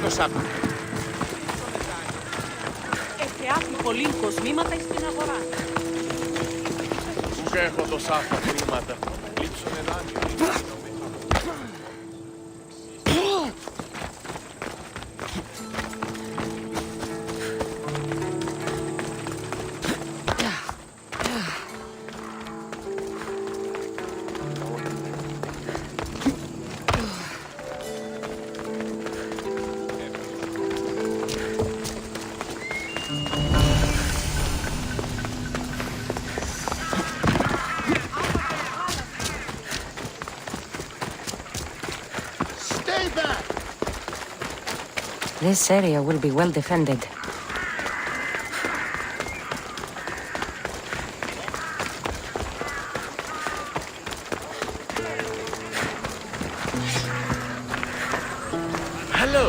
το σάπα. Έχει πολύ κοσμήματα στην αγορά. Σου έχω το σάπα χρήματα. Λείψουνε δάνειο. This area will be well defended. Hello.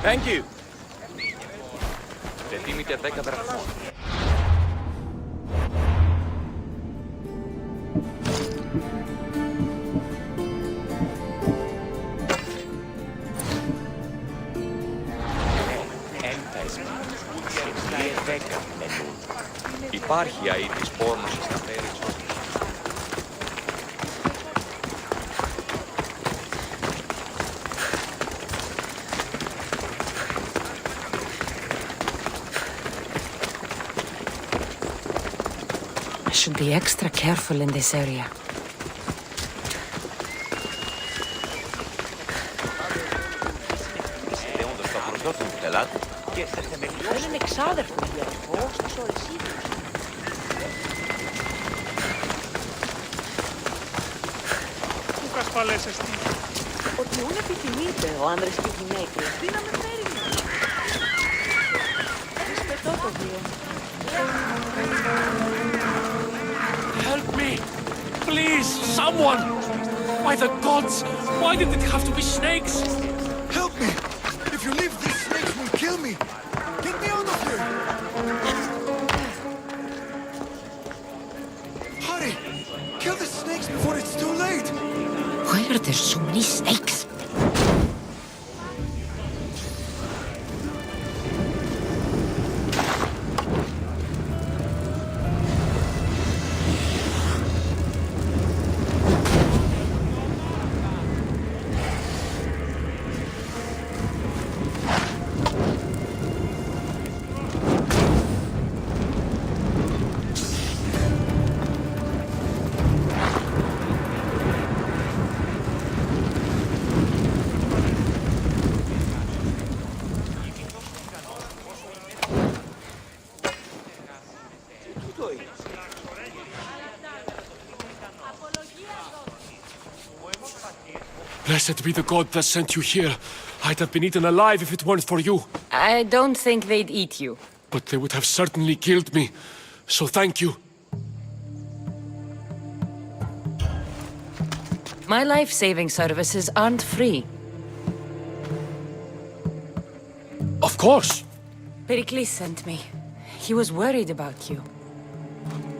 Thank you. Δεν τιμείται 10 δραχμών. Υπάρχει αίτης πόρνος στα μέρη. I should be extra careful in this area. Έναν εξάδερφο γερφό στις Ορυσίδες. Πού κασπαλές εστί. Ότι ούν επιθυμείτε ο άνδρες και οι γυναίκες, δύναμε φέρουμε. Ρισπετώ το δύο. Help me! Please, someone! By the gods! Why did it have to be snakes? Help me! If you leave, these snakes will kill me! Get me out of here! Hurry! Kill the snakes before it's too late! Why are there so many snakes? Blessed be the god that sent you here. I'd have been eaten alive if it weren't for you. I don't think they'd eat you. But they would have certainly killed me. So thank you. My life-saving services aren't free. Of course. Pericles sent me. He was worried about you.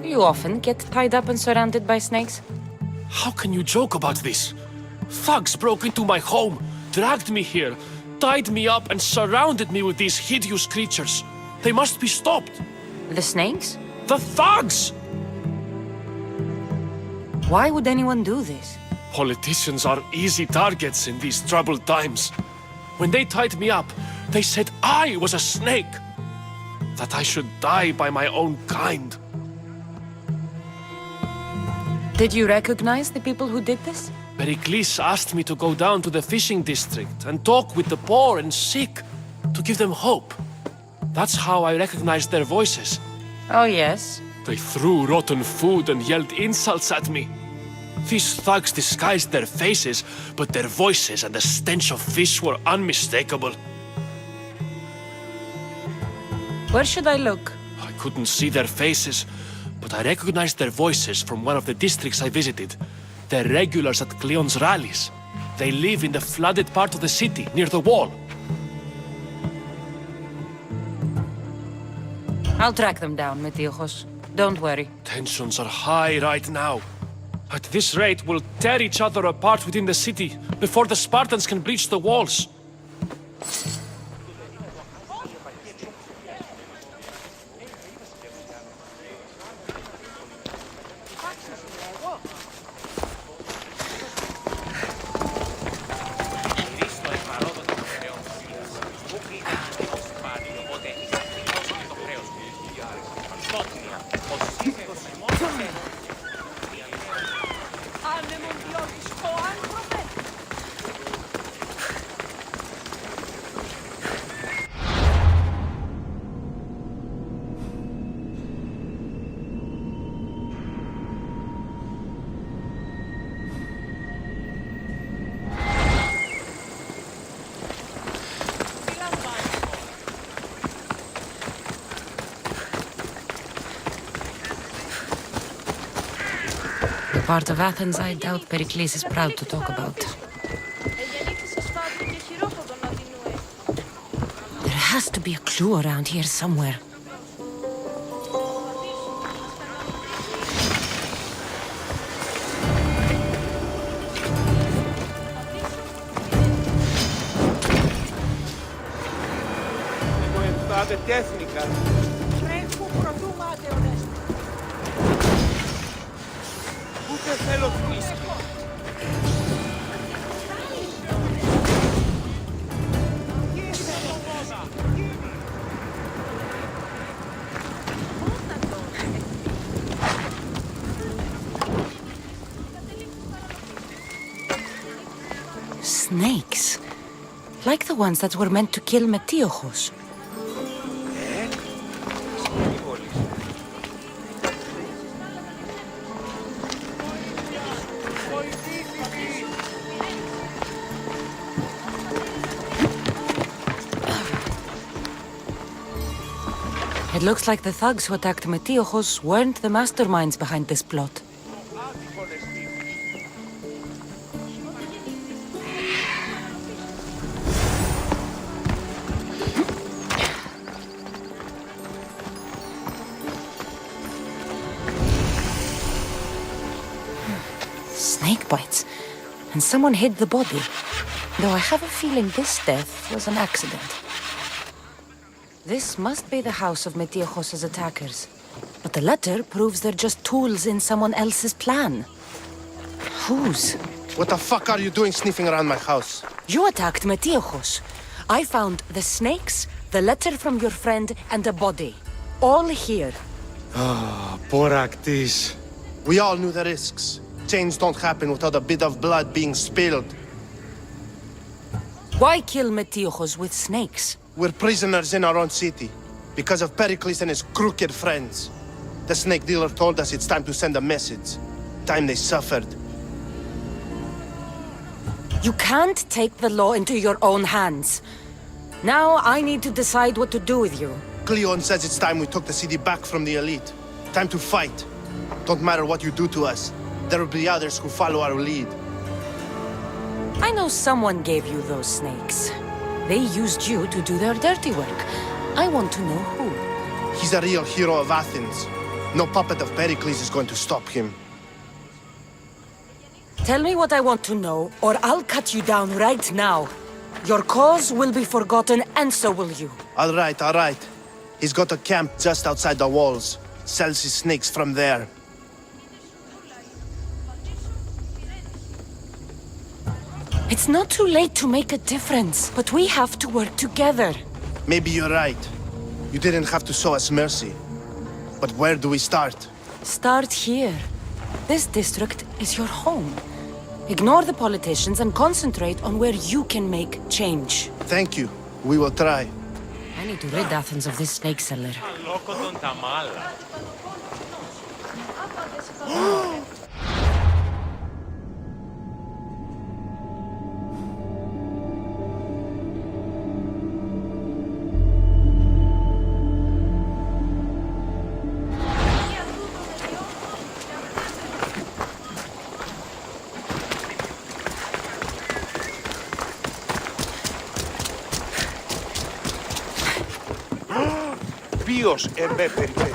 You often get tied up and surrounded by snakes? How can you joke about this? Thugs broke into my home, dragged me here, tied me up and surrounded me with these hideous creatures. They must be stopped. The snakes? The thugs! Why would anyone do this? Politicians are easy targets in these troubled times. When they tied me up, they said I was a snake. That I should die by my own kind. Did you recognize the people who did this? Pericles asked me to go down to the fishing district and talk with the poor and sick, to give them hope. That's how I recognized their voices. Oh, yes. They threw rotten food and yelled insults at me. These thugs disguised their faces, but their voices and the stench of fish were unmistakable. Where should I look? I couldn't see their faces, but I recognized their voices from one of the districts I visited. They're regulars at Cleon's rallies. They live in the flooded part of the city, near the wall. I'll track them down, Metiojos. Don't worry. Tensions are high right now. At this rate, we'll tear each other apart within the city before the Spartans can breach the walls. The part of Athens I doubt Pericles is proud to talk about. There has to be a clue around here somewhere. Snakes. Like the ones that were meant to kill Metiojos. It looks like the thugs who attacked Metiojos weren't the masterminds behind this plot. Snake bites. And someone hid the body. Though I have a feeling this death was an accident. This must be the house of Metiojos' attackers. But the letter proves they're just tools in someone else's plan. Whose? What the fuck are you doing sniffing around my house? You attacked Metiojos. I found the snakes, the letter from your friend, and a body. All here. Boraktis. We all knew the risks. Change don't happen without a bit of blood being spilled. Why kill Metiojos with snakes? We're prisoners in our own city, because of Pericles and his crooked friends. The snake dealer told us it's time to send a message. Time they suffered. You can't take the law into your own hands. Now I need to decide what to do with you. Cleon says it's time we took the city back from the elite. Time to fight. Don't matter what you do to us. There will be others who follow our lead. I know someone gave you those snakes. They used you to do their dirty work. I want to know who. He's a real hero of Athens. No puppet of Pericles is going to stop him. Tell me what I want to know, or I'll cut you down right now. Your cause will be forgotten, and so will you. All right, all right. He's got a camp just outside the walls. Sells his snakes from there. It's not too late to make a difference, but we have to work together. Maybe you're right. You didn't have to show us mercy. But where do we start? Start here. This district is your home. Ignore the politicians and concentrate on where you can make change. Thank you. We will try. I need to rid Athens of this snake seller. Loco τον τα μάλα. Ποιος εμπέ περιπέσει.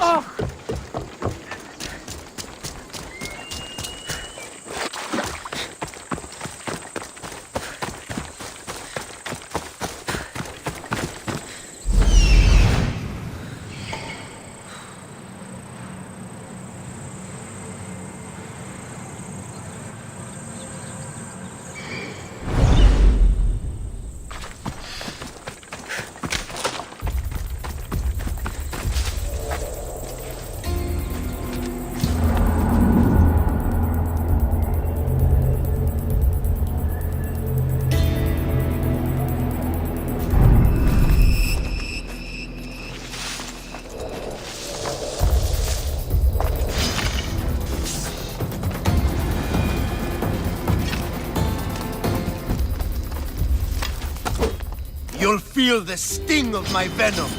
You'll feel the sting of my venom.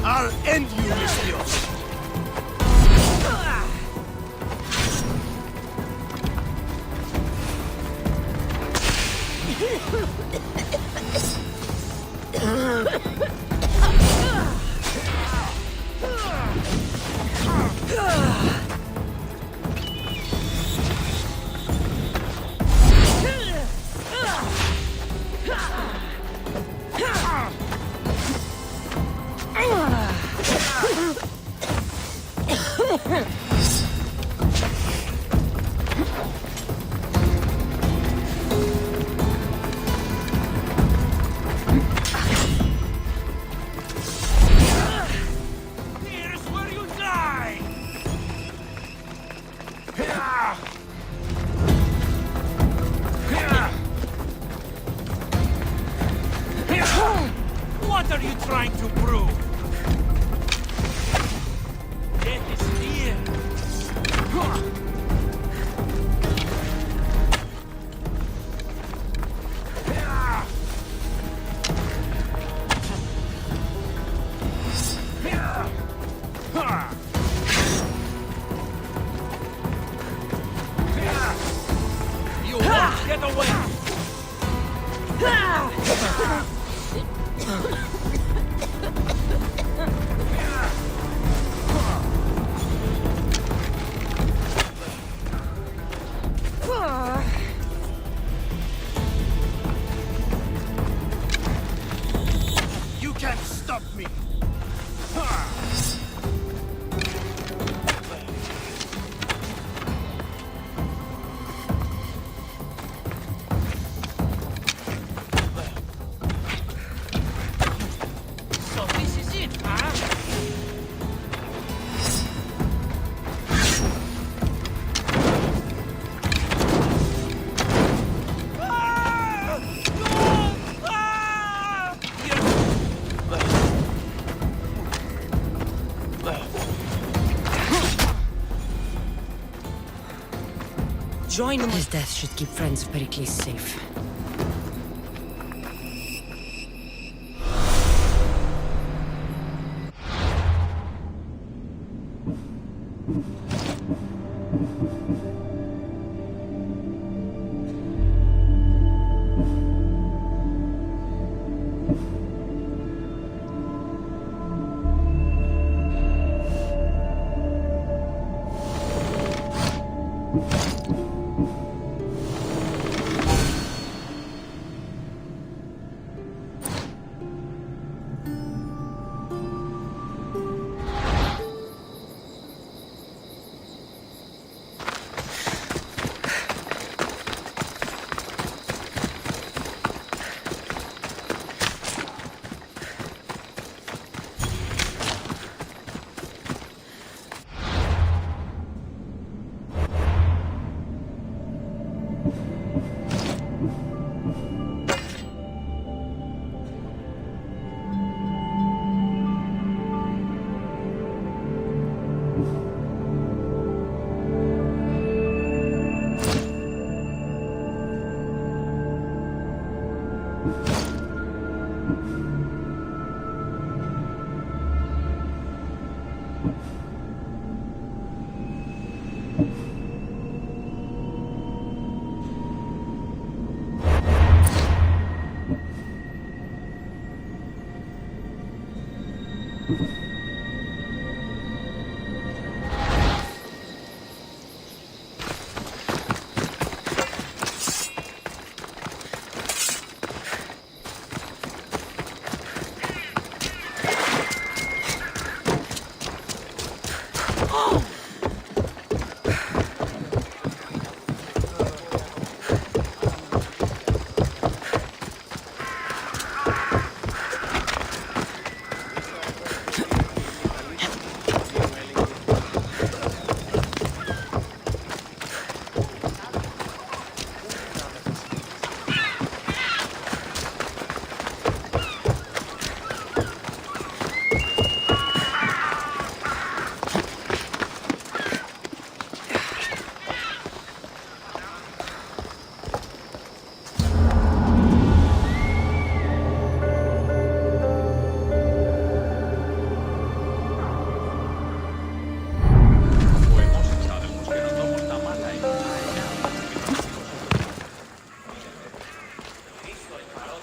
I'll end you, Mystios. What are you trying to prove? Death is near. You won't get away. You can't stop me. join him. His death should keep friends of Pericles safe.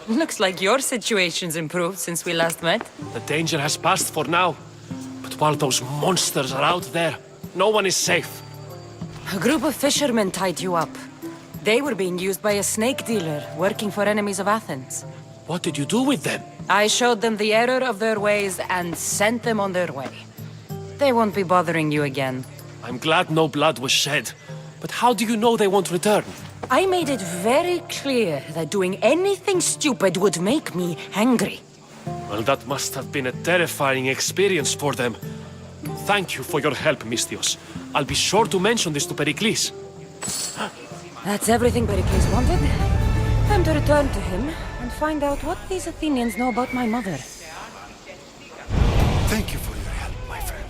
Looks like your situation's improved since we last met. The danger has passed for now. But while those monsters are out there, no one is safe. A group of fishermen tied you up. They were being used by a snake dealer working for enemies of Athens. What did you do with them? I showed them the error of their ways and sent them on their way. They won't be bothering you again. I'm glad no blood was shed. But how do you know they won't return? I made it very clear that doing anything stupid would make me angry. Well, that must have been a terrifying experience for them. Thank you for your help, Mystios. I'll be sure to mention this to Pericles. That's everything Pericles wanted. Time to return to him and find out what these Athenians know about my mother. Thank you for your help, my friend.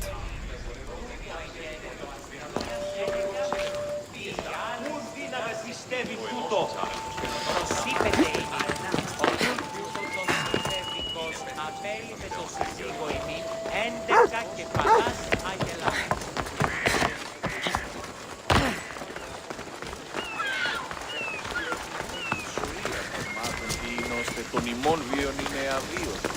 Των ημών βίων είναι αβίων.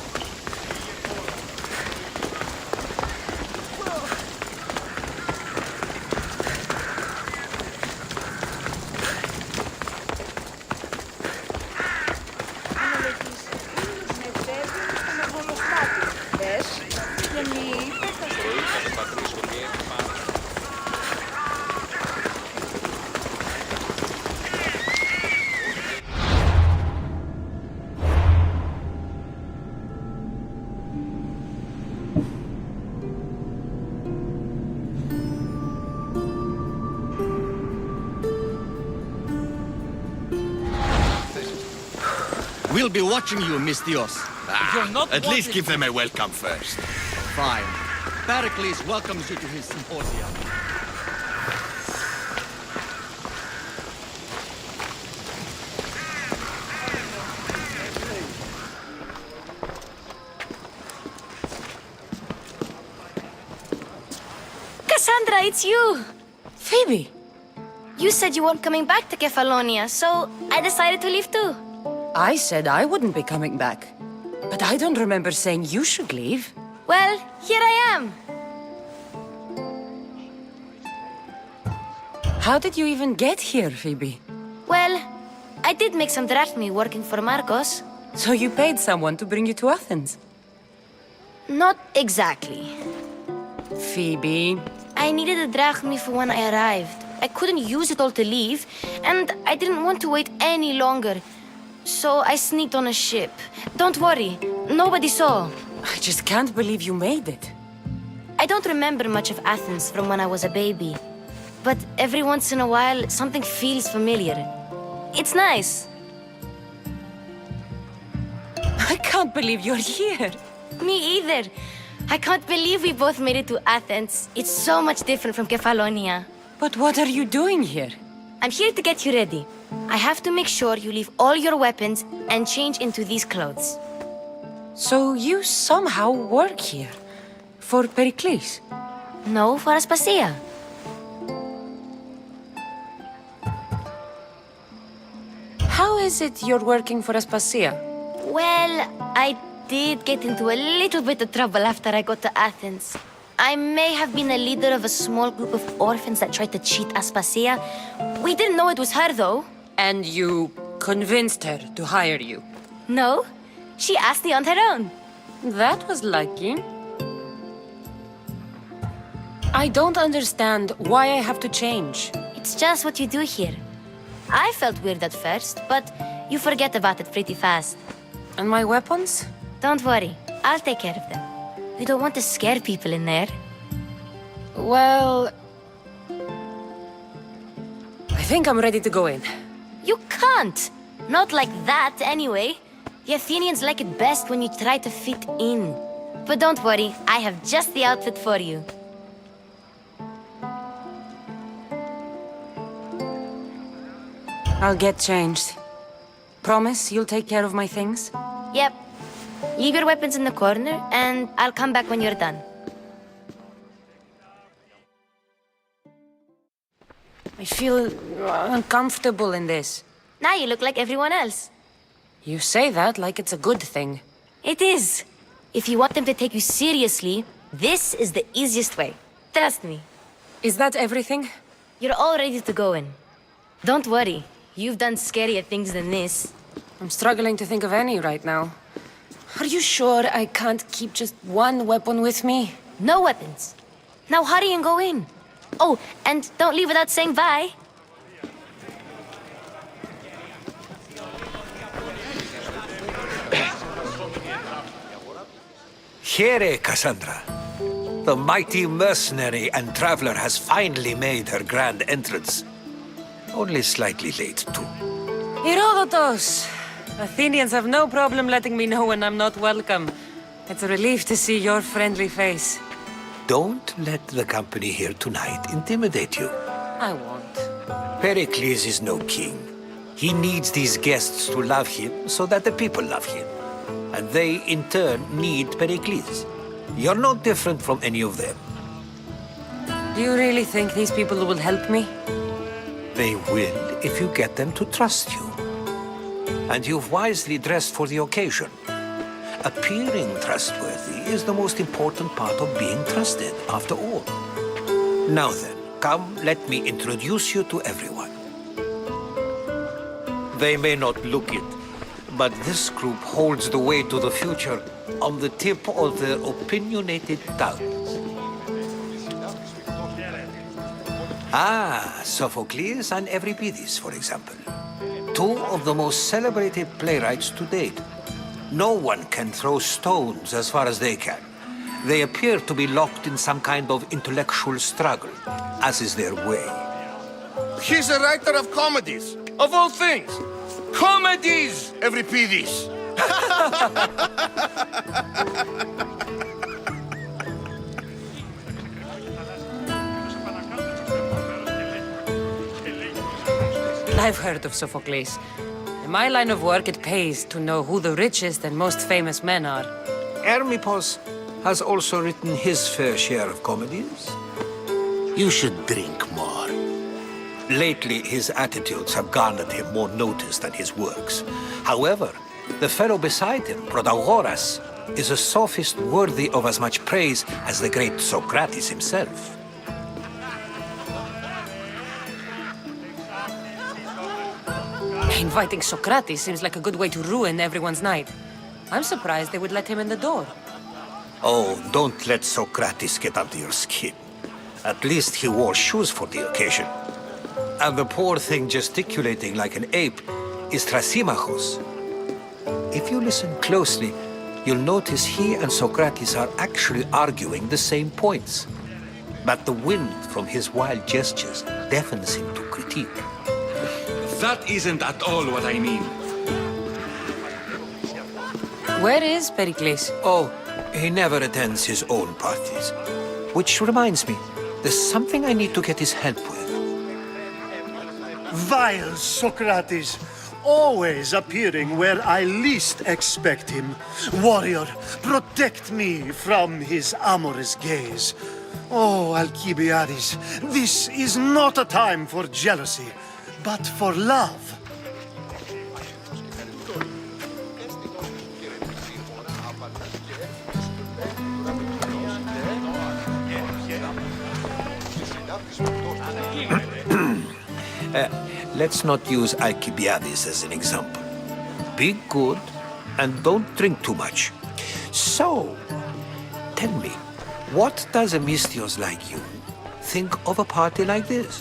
We'll be watching you, Mystios. You're not At least watching- give them a welcome first. Fine. Pericles welcomes you to his symposium. Kassandra, it's you! Phoebe! You said you weren't coming back to Kefalonia, so I decided to leave too. I said I wouldn't be coming back. But I don't remember saying you should leave. Well, here I am. How did you even get here, Phoebe? Well, I did make some drachmi working for Marcos. So you paid someone to bring you to Athens? Not exactly. Phoebe... I needed a drachmi for when I arrived. I couldn't use it all to leave, and I didn't want to wait any longer. So I sneaked on a ship. Don't worry, nobody saw. I just can't believe you made it. I don't remember much of Athens from when I was a baby. But every once in a while, something feels familiar. It's nice. I can't believe you're here. Me either. I can't believe we both made it to Athens. It's so much different from Kefalonia. But what are you doing here? I'm here to get you ready. I have to make sure you leave all your weapons and change into these clothes. So you somehow work here? For Pericles? No, for Aspasia. How is it you're working for Aspasia? Well, I did get into a little bit of trouble after I got to Athens. I may have been a leader of a small group of orphans that tried to cheat Aspasia. We didn't know it was her, though. And you convinced her to hire you? No, she asked me on her own. That was lucky. I don't understand why I have to change. It's just what you do here. I felt weird at first, but you forget about it pretty fast. And my weapons? Don't worry, I'll take care of them. We don't want to scare people in there. Well... I think I'm ready to go in. You can't! Not like that, anyway. The Athenians like it best when you try to fit in. But don't worry, I have just the outfit for you. I'll get changed. Promise you'll take care of my things? Yep. Leave your weapons in the corner, and I'll come back when you're done. I feel uncomfortable in this. Now you look like everyone else. You say that like it's a good thing. It is. If you want them to take you seriously, this is the easiest way. Trust me. Is that everything? You're all ready to go in. Don't worry. You've done scarier things than this. I'm struggling to think of any right now. Are you sure I can't keep just one weapon with me? No weapons. Now hurry and go in. Oh, and don't leave without saying bye. Here, Kassandra. The mighty mercenary and traveler has finally made her grand entrance. Only slightly late, too. Herodotos! Athenians have no problem letting me know when I'm not welcome. It's a relief to see your friendly face. Don't let the company here tonight intimidate you. I won't. Pericles is no king. He needs these guests to love him so that the people love him. And they, in turn, need Pericles. You're no different from any of them. Do you really think these people will help me? They will if you get them to trust you. And you've wisely dressed for the occasion. Appearing trustworthy is the most important part of being trusted, after all. Now then, come, let me introduce you to everyone. They may not look it, but this group holds the way to the future on the tip of their opinionated tongues. Ah, Sophocles and Euripides, for example. Two of the most celebrated playwrights to date. No one can throw stones as far as they can. They appear to be locked in some kind of intellectual struggle, as is their way. He's a writer of comedies, of all things. Comedies, Euripides. I've heard of Sophocles. In my line of work, it pays to know who the richest and most famous men are. Hermippos has also written his fair share of comedies. You should drink more. Lately, his attitudes have garnered him more notice than his works. However, the fellow beside him, Protagoras, is a sophist worthy of as much praise as the great Socrates himself. Inviting Socrates seems like a good way to ruin everyone's night. I'm surprised they would let him in the door. Oh, don't let Socrates get under your skin. At least he wore shoes for the occasion. And the poor thing gesticulating like an ape is Thrasymachos. If you listen closely, you'll notice he and Socrates are actually arguing the same points. But the wind from his wild gestures deafens him to critique. That isn't at all what I mean. Where is Pericles? Oh, he never attends his own parties. Which reminds me, there's something I need to get his help with. Vile Socrates, always appearing where I least expect him. Warrior, protect me from his amorous gaze. Oh, Alcibiades, this is not a time for jealousy, but for love. Let's not use Alcibiades as an example. Be good and don't drink too much. So, tell me, what does a Mystios like you think of a party like this?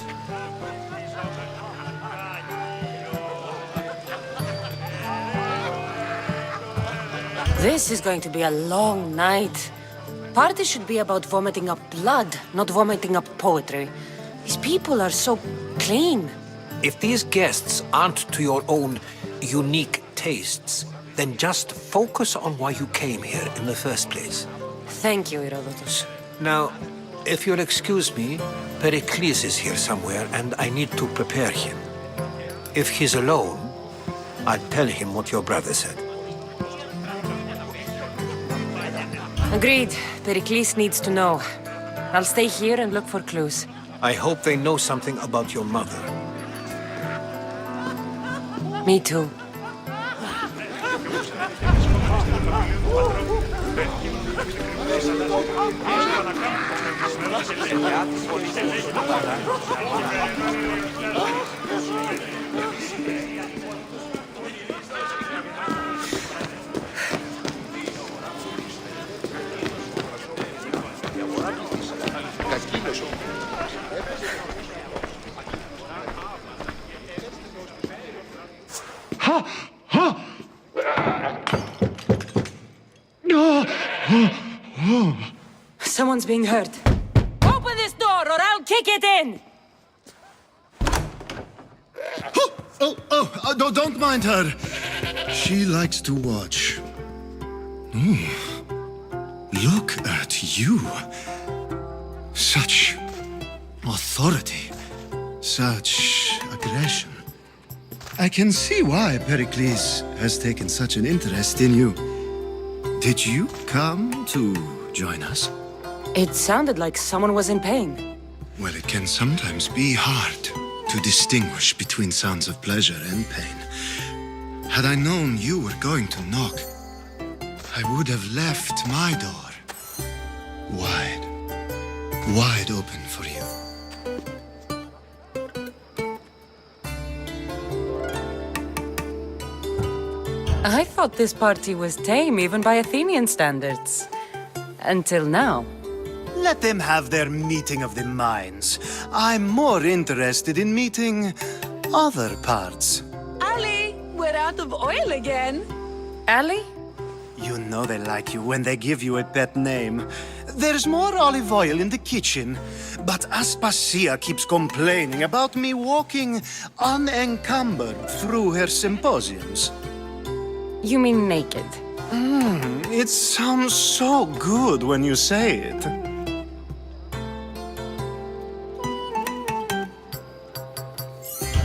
This is going to be a long night. Party should be about vomiting up blood, not vomiting up poetry. These people are so clean. If these guests aren't to your own unique tastes, then just focus on why you came here in the first place. Thank you, Herodotus. Now, if you'll excuse me, Pericles is here somewhere and I need to prepare him. If he's alone, I'll tell him what your brother said. Agreed. Pericles needs to know. I'll stay here and look for clues. I hope they know something about your mother. Me too. Someone's being hurt. Open this door or I'll kick it in! Don't mind her. She likes to watch. Look at you. Such authority. Such aggression. I can see why Pericles has taken such an interest in you. Did you come to join us? It sounded like someone was in pain. Well, it can sometimes be hard to distinguish between sounds of pleasure and pain. Had I known you were going to knock, I would have left my door wide open for you. I thought this party was tame even by Athenian standards. Until now. Let them have their meeting of the minds. I'm more interested in meeting other parts. Ali, we're out of oil again. Ali? You know they like you when they give you a pet name. There's more olive oil in the kitchen, but Aspasia keeps complaining about me walking unencumbered through her symposiums. You mean naked? It sounds so good when you say it.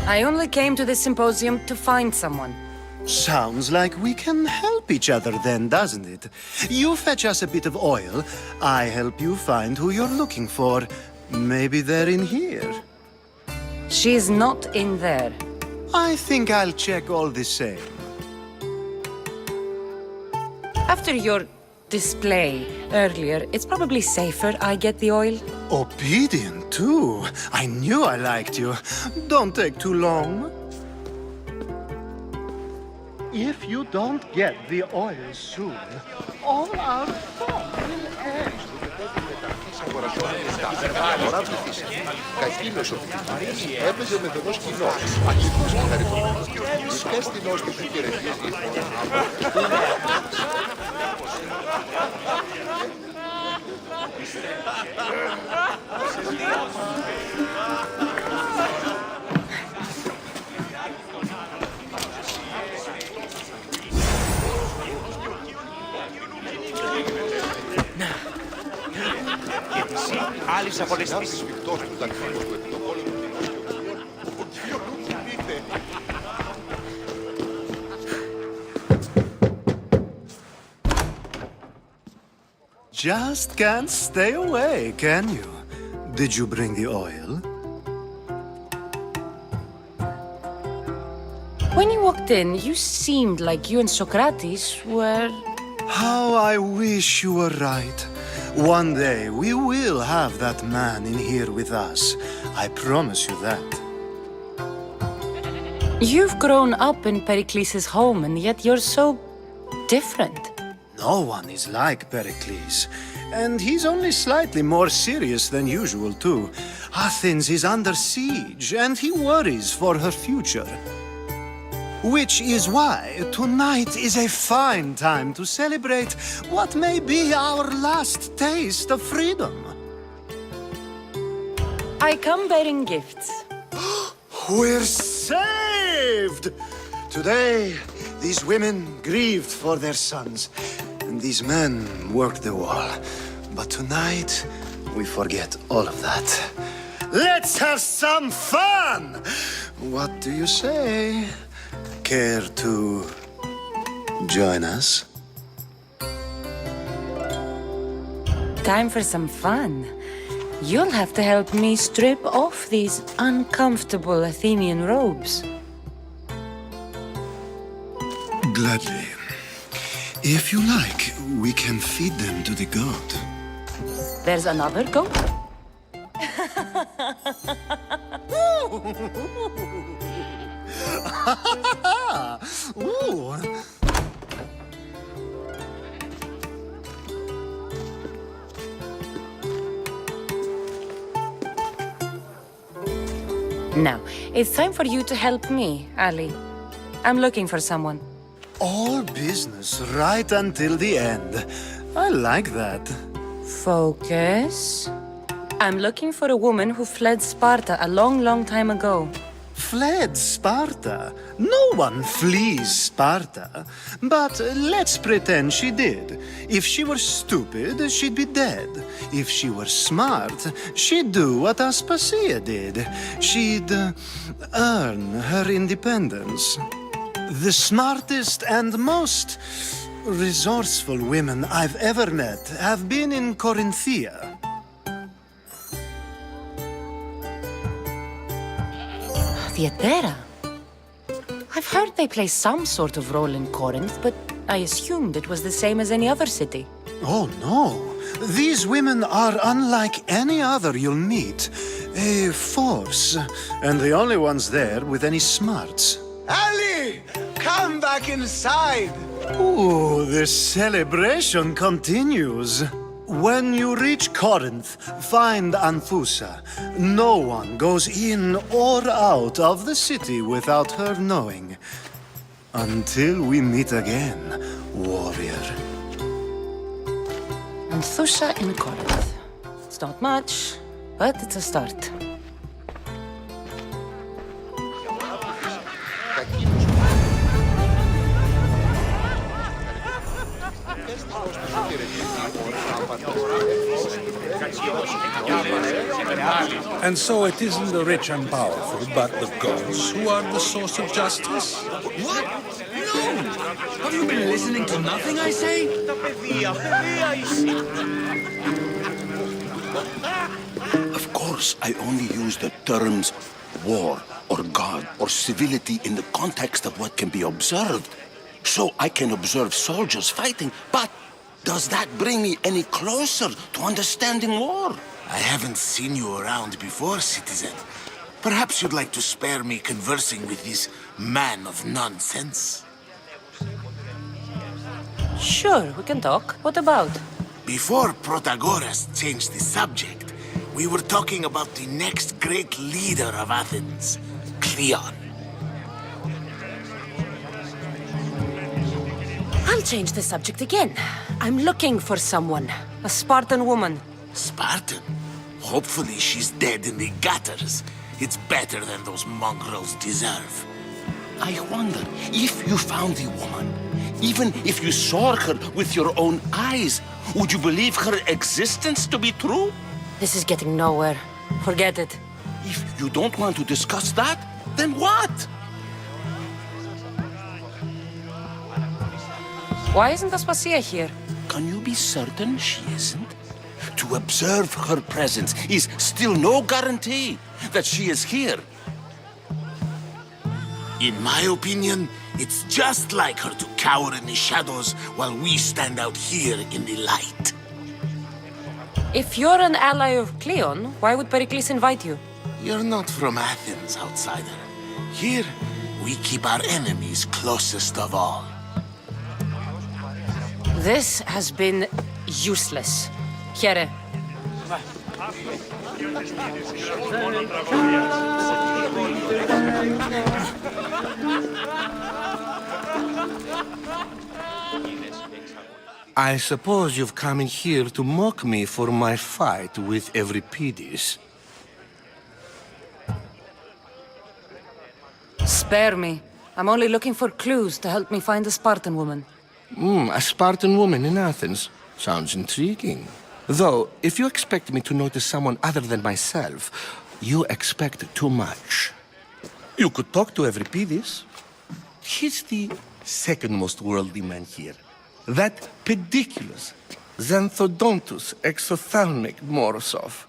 I only came to this symposium to find someone. Sounds like we can help each other then, doesn't it? You fetch us a bit of oil, I help you find who you're looking for. Maybe they're in here. She's not in there. I think I'll check all the same. After your display earlier, it's probably safer I get the oil. Obedient, too. I knew I liked you. Don't take too long. If you don't get the oil soon, all our fun will end. Κακίνος ο φοιτητής έπαιζε με τον ως κοινό. Αρχικός και χαριτωμένος. Υπέστηνος και υπηρετής. Άλλης απολεστής. Just can't stay away, can you? Did you bring the oil? When you walked in, you seemed like you and Socrates were... How I wish you were right. One day we will have that man in here with us. I promise you that. You've grown up in Pericles' home, and yet you're so different. No one is like Pericles. And he's only slightly more serious than usual, too. Athens is under siege, and he worries for her future. Which is why tonight is a fine time to celebrate what may be our last taste of freedom. I come bearing gifts. We're saved! Today, these women grieved for their sons, and these men worked the wall. But tonight, we forget all of that. Let's have some fun! What do you say? Care to join us? Time for some fun. You'll have to help me strip off these uncomfortable Athenian robes. Gladly. If you like, we can feed them to the god. There's another goat. Ooh. Now, it's time for you to help me, Ali. I'm looking for someone. All business right until the end. I like that. Focus. I'm looking for a woman who fled Sparta a long, long time ago. Fled Sparta? No one flees Sparta. But let's pretend she did. If she were stupid, she'd be dead. If she were smart, she'd do what Aspasia did. She'd earn her independence. The smartest and most resourceful women I've ever met have been in Corinthia. Theatera. I've heard they play some sort of role in Corinth, but I assumed it was the same as any other city. Oh, no. These women are unlike any other you'll meet. A force, and the only ones there with any smarts. Ali! Come back inside! Ooh, the celebration continues. When you reach Corinth, find Anthusa. No one goes in or out of the city without her knowing. Until we meet again, warrior. Anthusa in Corinth. It's not much, but it's a start. And so it isn't the rich and powerful, but the gods who are the source of justice? What? No! Have you been listening to nothing I say? Of course, I only use the terms war or God or civility in the context of what can be observed. So I can observe soldiers fighting, but does that bring me any closer to understanding war? I haven't seen you around before, citizen. Perhaps you'd like to spare me conversing with this man of nonsense? Sure, we can talk. What about? Before Protagoras changed the subject, we were talking about the next great leader of Athens, Cleon. I'll change the subject again. I'm looking for someone. A Spartan woman. Spartan? Hopefully she's dead in the gutters. It's better than those mongrels deserve. I wonder if you found the woman, even if you saw her with your own eyes, would you believe her existence to be true? This is getting nowhere. Forget it. If you don't want to discuss that, then what? Why isn't Aspasia here? Can you be certain she isn't? To observe her presence is still no guarantee that she is here. In my opinion, it's just like her to cower in the shadows while we stand out here in the light. If you're an ally of Cleon, why would Pericles invite you? You're not from Athens, outsider. Here, we keep our enemies closest of all. This has been useless. Here. I suppose you've come in here to mock me for my fight with Euripides. Spare me. I'm only looking for clues to help me find a Spartan woman. A Spartan woman in Athens. Sounds intriguing. Though, if you expect me to notice someone other than myself, you expect too much. You could talk to Euripides. He's the second most worldly man here. That pediculous, xanthodontus exophthalmic Morosov.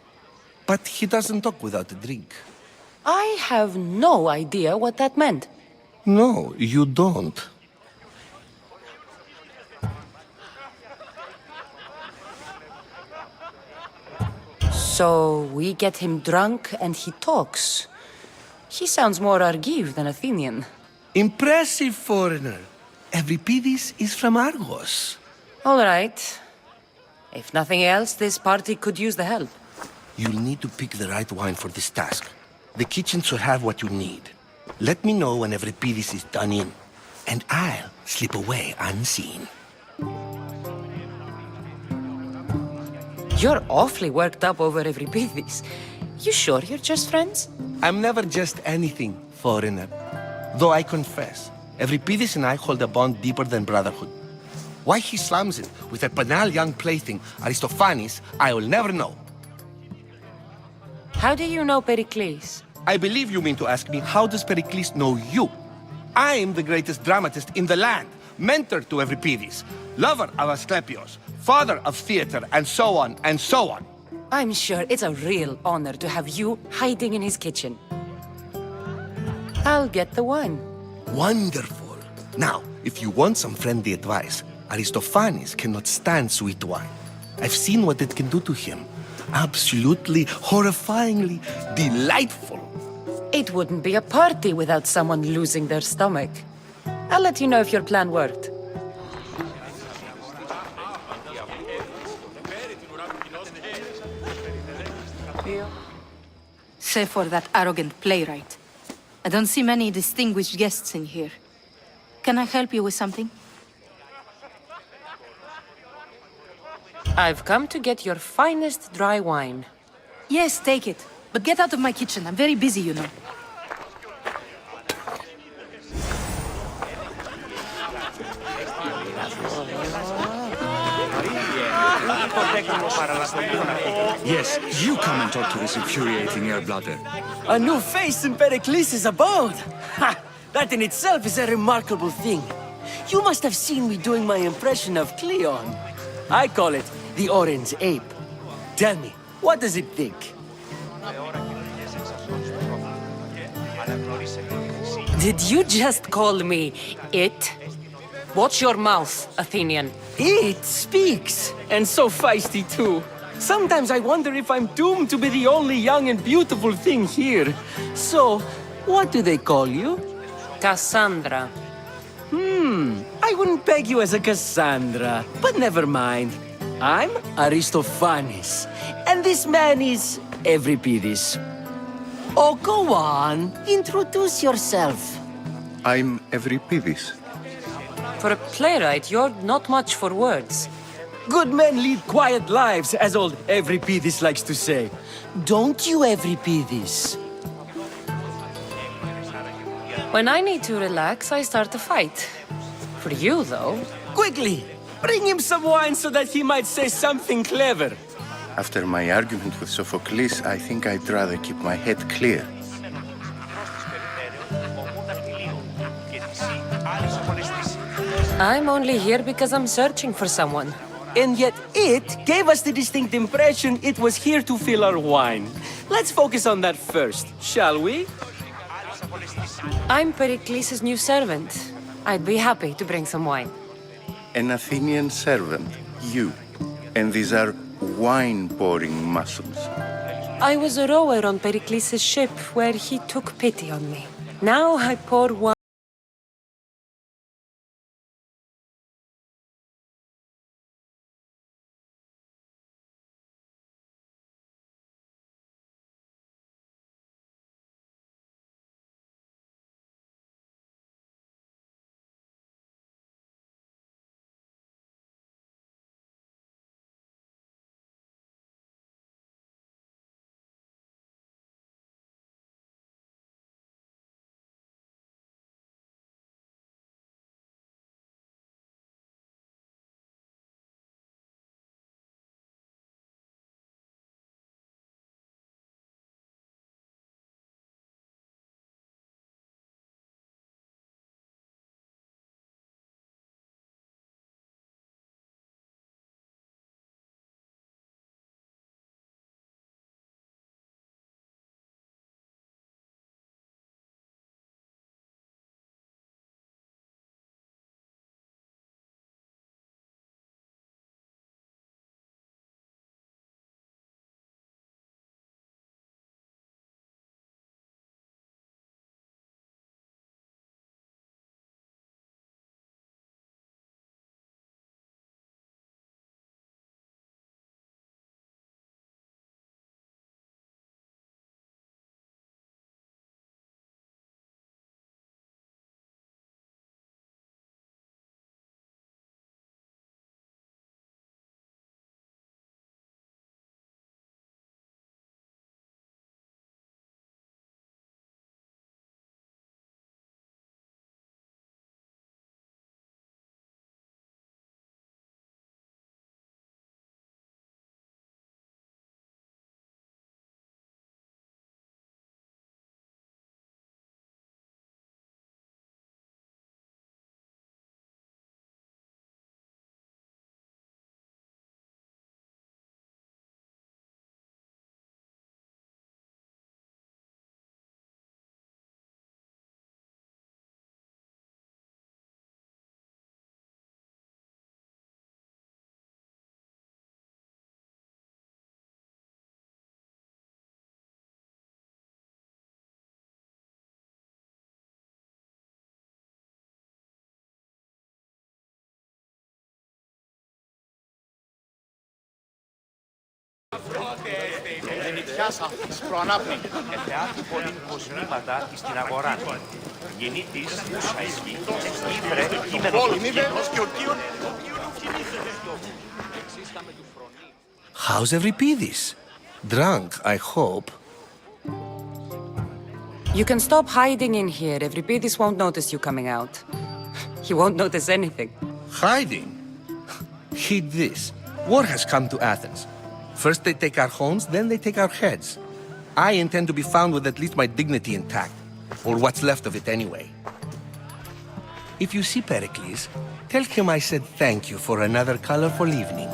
But he doesn't talk without a drink. I have no idea what that meant. No, you don't. So we get him drunk and he talks. He sounds more Argive than Athenian. Impressive, foreigner. Euripides is from Argos. All right. If nothing else, this party could use the help. You'll need to pick the right wine for this task. The kitchen should have what you need. Let me know when Euripides is done in, and I'll slip away unseen. You're awfully worked up over Euripides. You sure you're just friends? I'm never just anything, foreigner. Though I confess, Euripides and I hold a bond deeper than brotherhood. Why he slams it with a banal young plaything, Aristophanes, I will never know. How do you know Pericles? I believe you mean to ask me, how does Pericles know you? I'm the greatest dramatist in the land, mentor to Euripides, lover of Asclepios, father of theater, and so on, and so on. I'm sure it's a real honor to have you hiding in his kitchen. I'll get the wine. Wonderful. Now, if you want some friendly advice, Aristophanes cannot stand sweet wine. I've seen what it can do to him. Absolutely, horrifyingly delightful. It wouldn't be a party without someone losing their stomach. I'll let you know if your plan worked. Save for that arrogant playwright. I don't see many distinguished guests in here. Can I help you with something? I've come to get your finest dry wine. Yes, take it. But get out of my kitchen. I'm very busy, you know. Yes, you come and talk to this infuriating air-blooder. A new face in Pericles' abode! Ha! That in itself is a remarkable thing. You must have seen me doing my impression of Cleon. I call it the Orange Ape. Tell me, what does it think? Did you just call me it? Watch your mouth, Athenian. It speaks, and so feisty too. Sometimes I wonder if I'm doomed to be the only young and beautiful thing here. So, what do they call you? Kassandra. I wouldn't peg you as a Kassandra, but never mind. I'm Aristophanes, and this man is Euripides. Oh, go on. Introduce yourself. I'm Euripides. For a playwright, you're not much for words. Good men lead quiet lives, as old Euripides likes to say. Don't you, Euripides? When I need to relax, I start a fight. For you, though... Quickly! Bring him some wine so that he might say something clever. After my argument with Sophocles, I think I'd rather keep my head clear. I'm only here because I'm searching for someone. And yet it gave us the distinct impression it was here to fill our wine. Let's focus on that first, shall we? I'm Pericles' new servant. I'd be happy to bring some wine. An Athenian servant, you. And these are wine-pouring muscles. I was a rower on Pericles' ship where he took pity on me. Now I pour wine. Γεννητιάς αυτής προανάπτει. Εθεάθη πολλήν κοσμήματα εις την αγορά. Γεννήτης ούσα ισχύ. Ήβρε κείμενο του κείμενος και ο κύων How's Euripides? Drunk, I hope. You can stop hiding in here. Euripides won't notice you coming out. He won't notice anything. Hiding? Heed this. War has come to Athens. First they take our homes, then they take our heads. I intend to be found with at least my dignity intact. Or what's left of it anyway. If you see Pericles, tell him I said thank you for another colorful evening.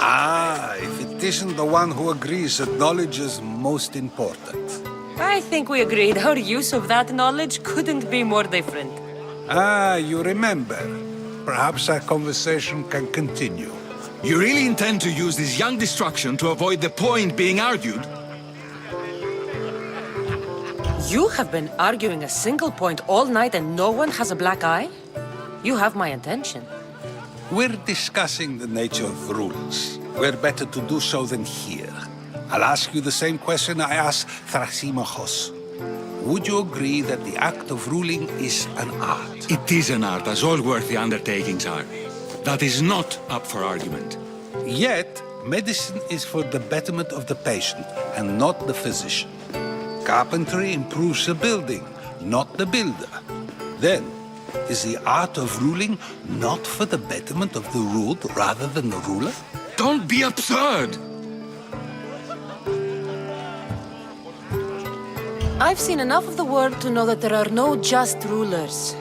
Ah, if it isn't the one who agrees that knowledge is most important. I think we agreed our use of that knowledge couldn't be more different. Ah, you remember. Perhaps our conversation can continue. You really intend to use this young destruction to avoid the point being argued? You have been arguing a single point all night and no one has a black eye? You have my attention. We're discussing the nature of rules. Where better to do so than here? I'll ask you the same question I asked Thrasimachos. Would you agree that the act of ruling is an art? It is an art, as all worthy undertakings are. That is not up for argument. Yet, medicine is for the betterment of the patient and not the physician. Carpentry improves the building, not the builder. Then, is the art of ruling not for the betterment of the ruled rather than the ruler? Don't be absurd! I've seen enough of the world to know that there are no just rulers.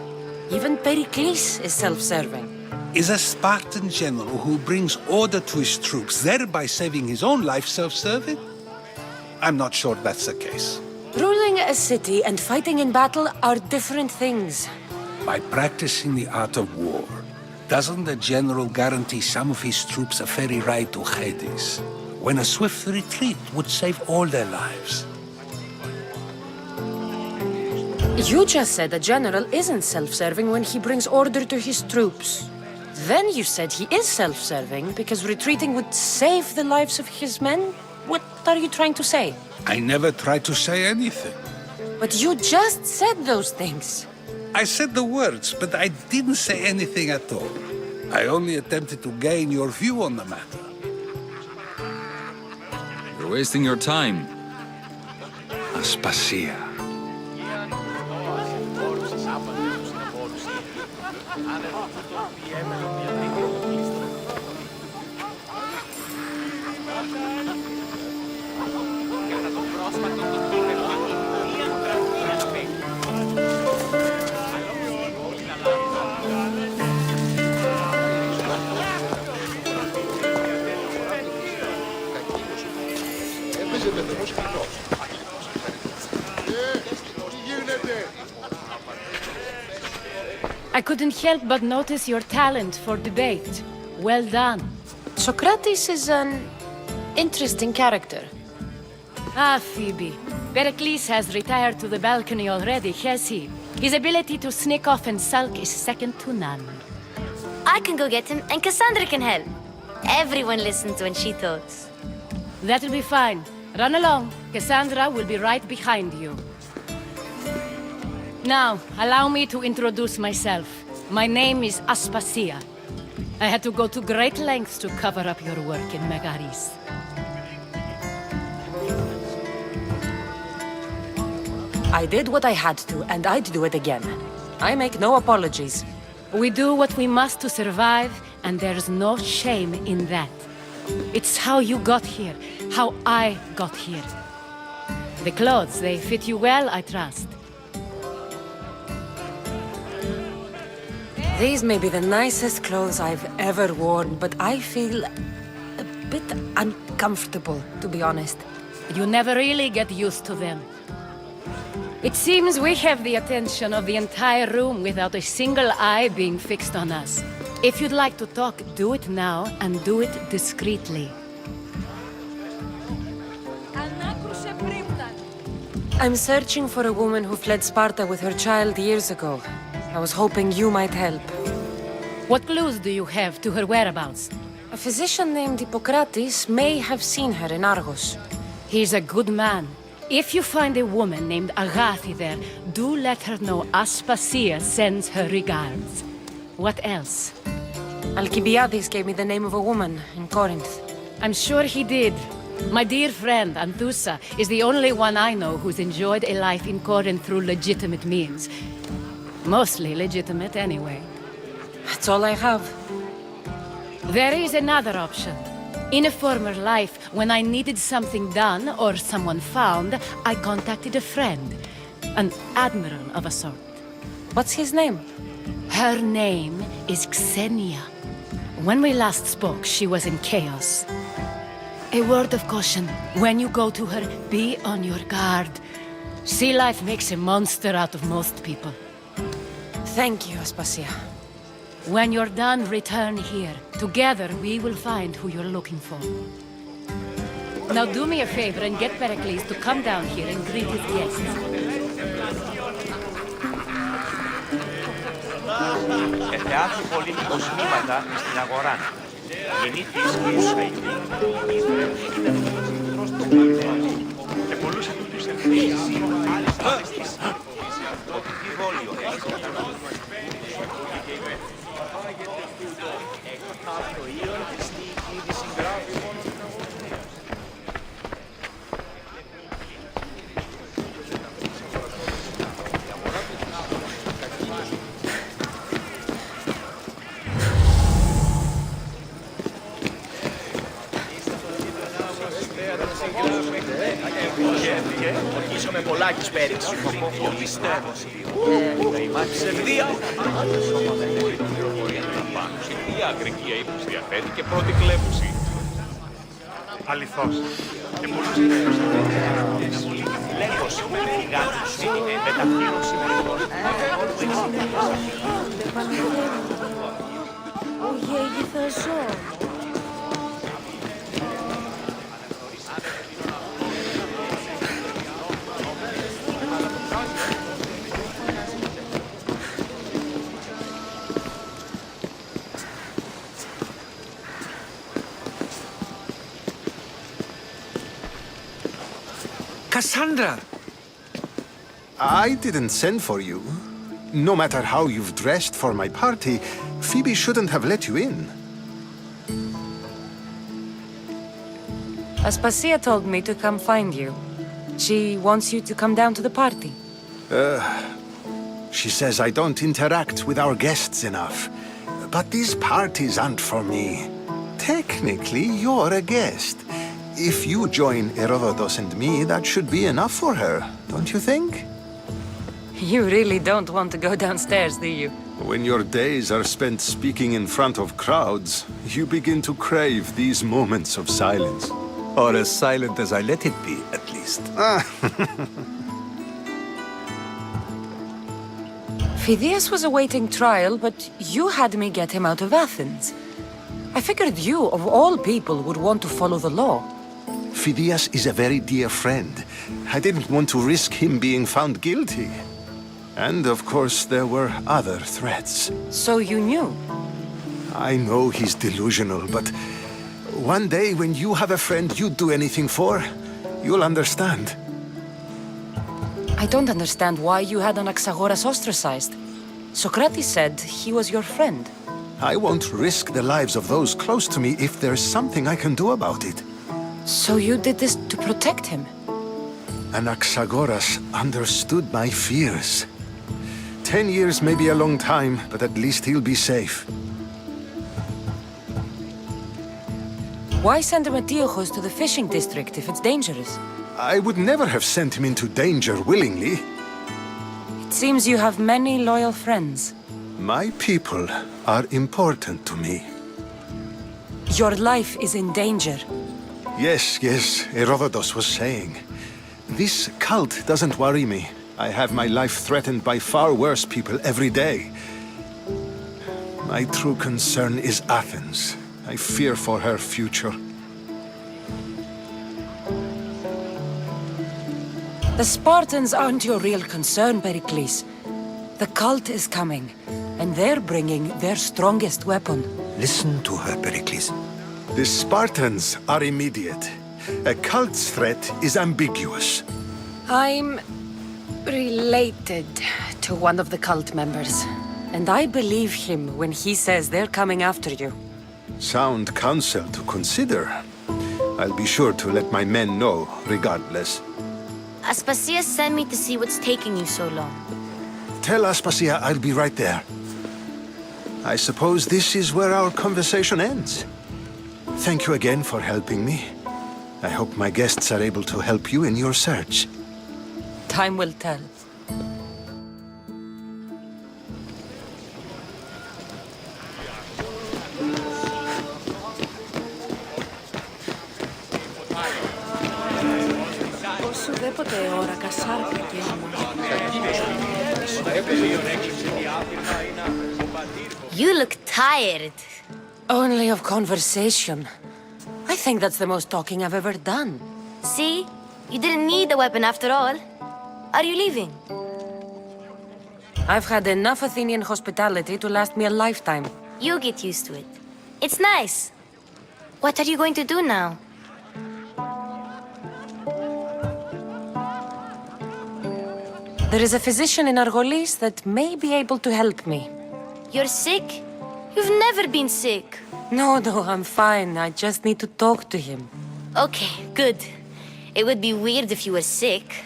Even Pericles is self-serving. Is a Spartan general who brings order to his troops, thereby saving his own life, self-serving? I'm not sure that's the case. Ruling a city and fighting in battle are different things. By practicing the art of war, doesn't the general guarantee some of his troops a ferry ride to Hades, when a swift retreat would save all their lives? You just said a general isn't self-serving when he brings order to his troops. Then you said he is self-serving because retreating would save the lives of his men? What are you trying to say? I never tried to say anything. But you just said those things. I said the words, but I didn't say anything at all. I only attempted to gain your view on the matter. You're wasting your time. Aspasia. I couldn't help but notice your talent for debate. Well done. Socrates is an interesting character. Ah, Phoebe. Pericles has retired to the balcony already, has he? His ability to sneak off and sulk is second to none. I can go get him, and Kassandra can help. Everyone listens when she talks. That'll be fine. Run along. Kassandra will be right behind you. Now, allow me to introduce myself. My name is Aspasia. I had to go to great lengths to cover up your work in Megaris. I did what I had to, and I'd do it again. I make no apologies. We do what we must to survive, and there's no shame in that. It's how you got here, how I got here. The clothes, they fit you well, I trust. These may be the nicest clothes I've ever worn, but I feel a bit uncomfortable, to be honest. You never really get used to them. It seems we have the attention of the entire room without a single eye being fixed on us. If you'd like to talk, do it now, and do it discreetly. I'm searching for a woman who fled Sparta with her child years ago. I was hoping you might help. What clues do you have to her whereabouts? A physician named Hippocrates may have seen her in Argos. He's a good man. If you find a woman named Agathi there, do let her know Aspasia sends her regards. What else? Alcibiades gave me the name of a woman in Corinth. I'm sure he did. My dear friend, Anthusa, is the only one I know who's enjoyed a life in Corinth through legitimate means. Mostly legitimate, anyway. That's all I have. There is another option. In a former life, when I needed something done or someone found, I contacted a friend. An admiral of a sort. What's his name? Her name is Xenia. When we last spoke, she was in chaos. A word of caution. When you go to her, be on your guard. Sea life makes a monster out of most people. Thank you, Aspasia. When you're done, return here. Together, we will find who you're looking for. Now do me a favor and get Pericles to come down here and greet his guests. Εθεάθη πολύ κοσμήματα στην αγορά. Γεννήθης Ιουσαίδη. Και πολλούς αυτούς ευθύς. Ότι τι βόλιο έχει. Ορκίζομαι πολλάκις πέριξ. Το πιστεύω. Ψευδία. Η αγρική ύπνος διαθέτει και πρώτη κλέπουση. Αληθώς. Και πολλούς ευθύς. Λέγος με γιγάντους με τα φύλλων συμμετοχών. Ο γέγι θα ζω. Kassandra! I didn't send for you. No matter how you've dressed for my party, Phoebe shouldn't have let you in. Aspasia told me to come find you. She wants you to come down to the party. She says I don't interact with our guests enough. But these parties aren't for me. Technically, you're a guest. If you join Herodotus and me, that should be enough for her, don't you think? You really don't want to go downstairs, do you? When your days are spent speaking in front of crowds, you begin to crave these moments of silence. Or as silent as I let it be, at least. Phidias was awaiting trial, but you had me get him out of Athens. I figured you, of all people, would want to follow the law. Phidias is a very dear friend. I didn't want to risk him being found guilty. And of course, there were other threats. So you knew? I know he's delusional, but one day when you have a friend you'd do anything for, you'll understand. I don't understand why you had Anaxagoras ostracized. Socrates said he was your friend. I won't risk the lives of those close to me if there's something I can do about it. So you did this to protect him? Anaxagoras understood my fears. 10 years may be a long time, but at least he'll be safe. Why send Metiochos to the fishing district if it's dangerous? I would never have sent him into danger willingly. It seems you have many loyal friends. My people are important to me. Your life is in danger. Yes, Herodotus was saying. This cult doesn't worry me. I have my life threatened by far worse people every day. My true concern is Athens. I fear for her future. The Spartans aren't your real concern, Pericles. The cult is coming, and they're bringing their strongest weapon. Listen to her, Pericles. The Spartans are immediate. A cult's threat is ambiguous. I'm related to one of the cult members, and I believe him when he says they're coming after you. Sound counsel to consider. I'll be sure to let my men know, regardless. Aspasia sent me to see what's taking you so long. Tell Aspasia I'll be right there. I suppose this is where our conversation ends. Thank you again for helping me. I hope my guests are able to help you in your search. Time will tell. Ουδέποτε ώρα κασάρκα και You look tired. Only of conversation. I think that's the most talking I've ever done. See? You didn't need the weapon after all. Are you leaving? I've had enough Athenian hospitality to last me a lifetime. You get used to it. It's nice. What are you going to do now? There is a physician in Argolis that may be able to help me. You're sick? You've never been sick. No, I'm fine. I just need to talk to him. Okay, good. It would be weird if you were sick.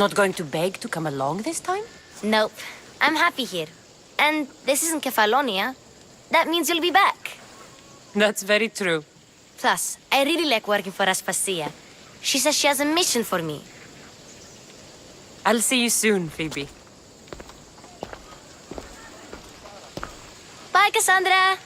Not going to beg to come along this time? Nope. I'm happy here. And this isn't Kefalonia. That means you'll be back. That's very true. Plus, I really like working for Aspasia. She says she has a mission for me. I'll see you soon, Phoebe. Bye, Kassandra!